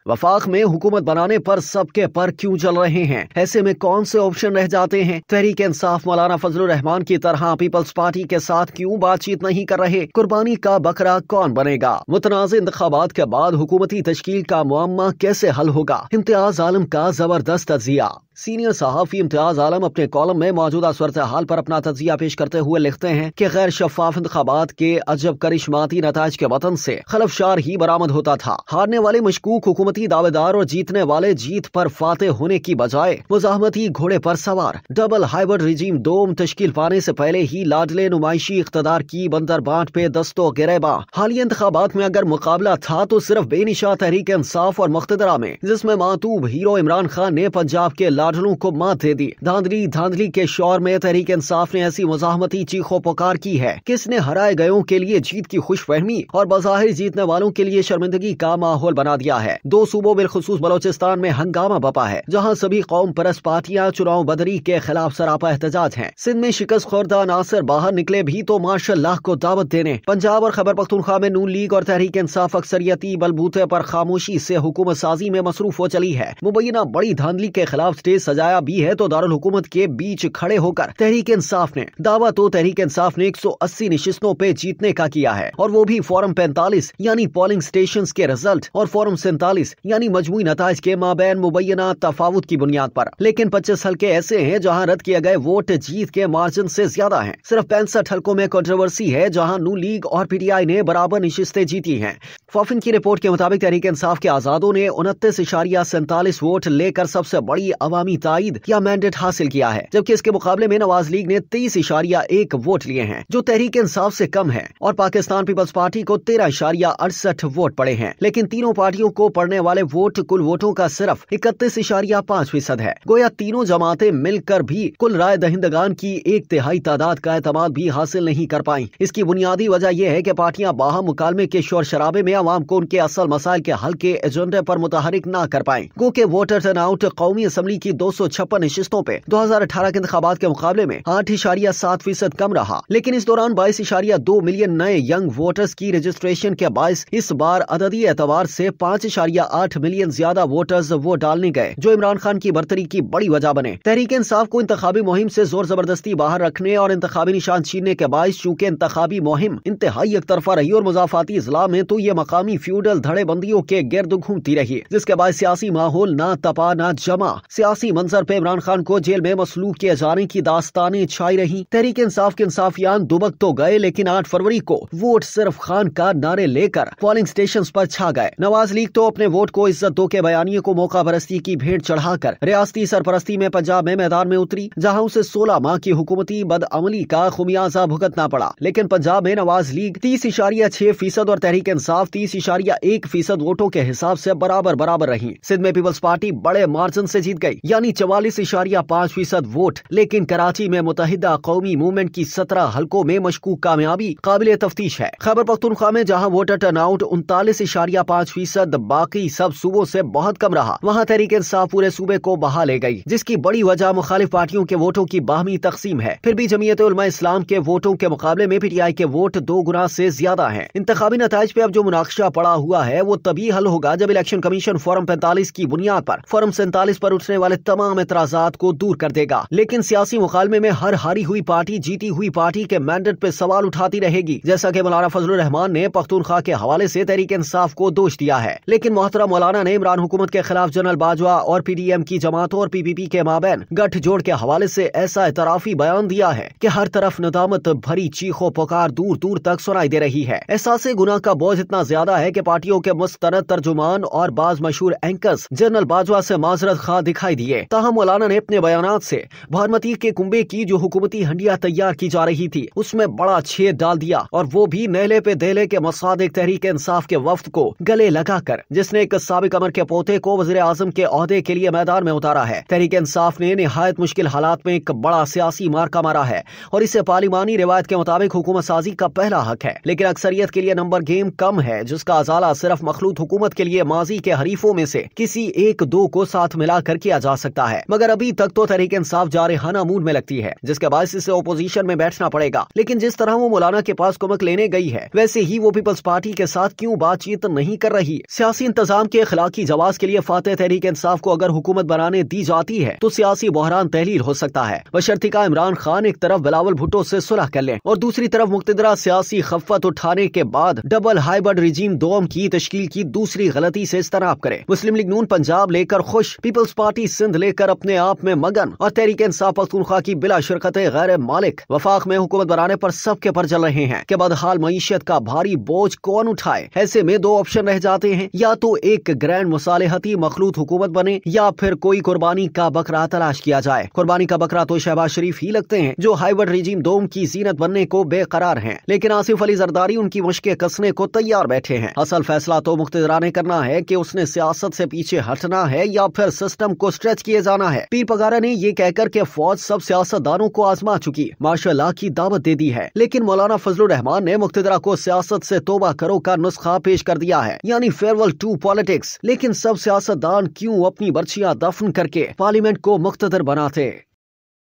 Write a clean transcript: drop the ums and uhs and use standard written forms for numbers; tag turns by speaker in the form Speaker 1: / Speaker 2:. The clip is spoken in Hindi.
Speaker 1: वफाक में हुकूमत बनाने पर सबके पर क्यों चल रहे हैं? ऐसे में कौन से ऑप्शन रह जाते हैं? तहरीक इंसाफ मौलाना फजलुर रहमान की तरह पीपल्स पार्टी के साथ क्यों बातचीत नहीं कर रहे? कुर्बानी का बकरा कौन बनेगा? मुतनाज़ इंतखाबात के बाद हुकूमती तश्कील का मुअम्मा कैसे हल होगा? इम्तियाज आलम का जबरदस्त तजिया। सीनियर सहाफ़ी इम्तियाज आलम अपने कॉलम में मौजूदा सूरत हाल पर अपना तजिया पेश करते हुए लिखते हैं कि गैर शफाफ इंतखाबात के अजब करिश्माती नताज के वतन से खलफशार ही बरामद होता था। हारने वाले मशकूक हुकूमती दावेदार और जीतने वाले जीत पर फाते होने की बजाय मुजाहमती घोड़े पर सवार डबल हाइब्रिड रिजीम दोम तश्कील पाने से पहले ही लाडले नुमाइशी इख्तदार की बंदर बांट पे दस्तो गिरेबा। हालिया इंतखाबात में अगर मुकाबला था तो सिर्फ बेनिशा तहरीक इंसाफ और मुख्तदरा में, जिसमें मातूब हीरो इमरान खान ने पंजाब के लाडलों को मात दे दी। धांधली के शौर में तहरीक इंसाफ ने ऐसी मुजाहमती चीखों पुकार की है कि इसने हराए गयों के लिए जीत की खुशफहमी और बज़ाहिर जीतने वालों के लिए शर्मिंदगी का माहौल बना दिया है। दो सूबों बिलखुसूस बलोचिस्तान में हंगामा बपा है, जहाँ सभी कौम परस्त पार्टियां चुनाव बदरी के खिलाफ सरापा एहतजाज हैं। सिंध में शिकस्त खोरदा नासिर बाहर निकले भी तो माशाअल्लाह को दावत देने। पंजाब और खैबर पख्तूनख्वा में नून लीग और तहरीक इंसाफ अक्सरियती बलबूते पर खामोशी से हुकूमत साजी में मसरूफ हो चली है। मुबैना बड़ी धांधली के खिलाफ स्टेज सजाया भी है तो दारुल हुकूमत के बीच खड़े होकर तहरीक इंसाफ ने दावा तो तहरीक इंसाफ ने 180 निशिस्तों पे जीतने का किया है, और वो भी फॉरम 45 यानी पोलिंग स्टेशंस के रिजल्ट और फॉरम 47 यानी मजमूई नताज के माबैन मुबैना तफावुत की बुनियाद पर। लेकिन 25 हल्के ऐसे हैं जहां रद्द किए गए वोट जीत के मार्जिन से ज्यादा हैं। सिर्फ 65 हल्कों में कंट्रोवर्सी है जहां नून लीग और पीटीआई ने बराबर निशिस्तें जीती हैं। फॉफिन की रिपोर्ट के मुताबिक तहरीक इंसाफ के आजादों ने 29.47 वोट लेकर सबसे बड़ी अवामी ताईद या मैंडेट हासिल किया है, जबकि इसके मुकाबले में नवाज लीग ने 30.1 वोट लिए हैं, जो तहरीक इंसाफ से कम है, और पाकिस्तान पीपल्स पार्टी को 13.68 वोट पड़े हैं। लेकिन तीनों पार्टियों को पड़ने वाले वोट कुल वोटों का सिर्फ 31.5% है। गोया तीनों जमातें मिलकर भी कुल राय दहिंदगान की 1/3 तादाद का एतमाद भी हासिल नहीं कर पाई। इसकी बुनियादी वजह यह है कि पार्टियां बाहम मुकालमे के शोर शराबे में अवाम को उनके असल मसाइल के हल के एजेंडे पर मुतहरिक न कर पाए। गो के वोटर टर्नआउट कौमी असम्बली की 256 निशिस्तों पे 2018 के इंतखाबात के मुकाबले में 8.7% कम रहा। लेकिन इस दौरान 22.2 मिलियन नए यंग वोटर्स की रजिस्ट्रेशन के बायस इस बार अददी एतबार से 5.8 मिलियन ज्यादा वोटर्स वोट डालने गए, जो इमरान खान की बरतरी की बड़ी वजह बने। तहरीक इंसाफ को इंतखाबी मुहिम से जोर जबरदस्ती बाहर रखने और इंतखाबी निशान छीनने के बायस चूंकि इंतखाबी मुहिम इंतहाई एक तरफा रही और मुजाफाती इजला में तो ये मकामी फ्यूडल धड़ेबंदियों के गिर्द घूमती रही, जिसके बाद सियासी माहौल ना तपा ना जमा। सियासी मंजर पे इमरान खान को जेल में मसलूक किए जाने की दास्तानें छाई रही। तहरीक इंसाफ के इंसाफियान दुबक तो गए, लेकिन 8 फरवरी को वोट सिर्फ खान का नारे लेकर पोलिंग स्टेशन पर छा गए। नवाज लीग तो अपने वोट को इज्जत दो के बयानिए को मौका परस्ती की भेंट चढ़ाकर रियासती सरपरस्ती में पंजाब में मैदान में उतरी, जहां उसे 16 माह की हुकूमती बदअमली का खुमियाजा भुगतना पड़ा। लेकिन पंजाब में नवाज लीग 30.6% और तहरीक इंसाफ 30.1% वोटों के हिसाब से बराबर रही। सिंध में पीपल्स पार्टी बड़े मार्जिन से जीत गई, यानी 44.5% वोट। लेकिन कराची में मुत्तहिदा कौमी मूवमेंट की 17 हल्कों में मशकूक कामयाबी काबिल तफ्तीश है। खैबर पख्तूनख्वा में जहां वोटर टर्नआउट 39.5%, बाकी सब सूबों से बहुत कम रहा, वहां तहरीक इंसाफ पूरे सूबे को बहा ले गई, जिसकी बड़ी वजह मुखालिफ पार्टियों के वोटों की बाहमी तकसीम है। फिर भी जमीयत उलमा इस्लाम के वोटों के मुकाबले में पीटीआई के वोट 2 गुना से ज्यादा है। इंतखाबी नताइज पे अब जो मुनाकशा पड़ा हुआ है वो तभी हल होगा जब इलेक्शन कमीशन फॉरम 45 की बुनियाद पर फॉरम 47 पर उठने वाले तमाम एतराजात को दूर कर देगा। लेकिन सियासी मुकालमे में हर हारी हुई पार्टी जीती हुई पार्टी के मैंडेट पे सवाल उठाती रहेगी, जैसा कि मौलाना फजलुर रहमान ने पख्तूनख्वा के हवाले से तहरीक इंसाफ को दोष दिया है। लेकिन मोहतरम मौलाना ने इमरान हुकूमत के खिलाफ जनरल बाजवा और पीडीएम की जमातों और पीपीपी के माबैन गठजोड़ के हवाले से ऐसा एतराफी बयान दिया है कि हर तरफ नदामत भरी चीखों पुकार दूर दूर तक सुनाई दे रही है। एहसास गुनाह का बोझ इतना ज्यादा है कि पार्टियों के मुस्तनद तर्जुमान और बाज मशहूर एंकर्स जनरल बाजवा से माजरत खा दिखाई दिए। ताहम मौलाना ने अपने बयानात से भारमती के कुंबे की जो हुकूमती हंडिया तैयार की जा रही थी उसमें बड़ा छेद डाल दिया, और वो भी नहले पे देले के मसादिक तहरीक इंसाफ के वफ्द को गले लगाकर, जिसने एक साबिक अमर के पोते को वज़ीर आज़म के ओहदे के लिए मैदान में उतारा है। तहरीक इंसाफ ने निहायत मुश्किल हालात में एक बड़ा सियासी मार्का मारा है और इसे पार्लिमानी रिवायत के मुताबिक हुकूमत साजी का पहला हक है। लेकिन अक्सरियत के लिए नंबर गेम कम है, जिसका अजाला सिर्फ मखलूत हुकूमत के लिए माजी के हरीफों में से किसी 1-2 को साथ मिलाकर किया जा जा सकता है, मगर अभी तक तो तहरीक इंसाफ जारहाना मूड में लगती है, जिसके बाद इसे ओपोजिशन में बैठना पड़ेगा। लेकिन जिस तरह वो मौलाना के पास कुमक लेने गई है, वैसे ही वो पीपल्स पार्टी के साथ क्यों बातचीत नहीं कर रही। सियासी इंतजाम के इखलाकी जवाब के लिए फातेह तहरीक इंसाफ को अगर हुकूमत बनाने दी जाती है तो सियासी बहरान तहलील हो सकता है। बशर्तिका इमरान खान एक तरफ बिलावल भुट्टो से सुलह कर लें और दूसरी तरफ मुक्तदरा सियासी खफ्फत उठाने के बाद डबल हाइब्रिड रिजीम दोम की तश्कील की दूसरी गलती से इज्तनाब करे। मुस्लिम लीग नून पंजाब लेकर खुश, पीपल्स पार्टी सिंध लेकर अपने आप में मगन और तहरीक इंसाफ पख्तूनख्वा की बिला शिरकत गैर मालिक वफाक में हुकूमत बनाने पर सबके पर जल रहे हैं कि बदहाल मईशत का भारी बोझ कौन उठाए। ऐसे में दो ऑप्शन रह जाते हैं, या तो एक ग्रैंड मुसालिहती मखलूत हुकूमत बने या फिर कोई कुर्बानी का बकरा तलाश किया जाए। कुर्बानी का बकरा तो शहबाज शरीफ ही लगते हैं जो हाइब्रिड रिजीम दोम की जीनत बनने को बेकरार हैं, लेकिन आसिफ अली जरदारी उनकी मुश्किल कसने को तैयार बैठे हैं। असल फैसला तो मुक्तदरा ने करना है कि उसने सियासत से पीछे हटना है या फिर सिस्टम को स्ट्रेच किए जाना है। पीर पगारा ने ये कहकर के फौज सब सियासतदानों को आजमा चुकी, माशाअल्लाह की दावत दे दी है, लेकिन मौलाना फजलुर रहमान ने मुक्तदरा को सियासत से तौबा करो का नुस्खा पेश कर दिया है, यानी फेयरवेल टू पॉलिटिक्स। लेकिन सब सियासतदान क्यों अपनी बर्छियां दफन करके पार्लियामेंट को मुक्तदर बनाते।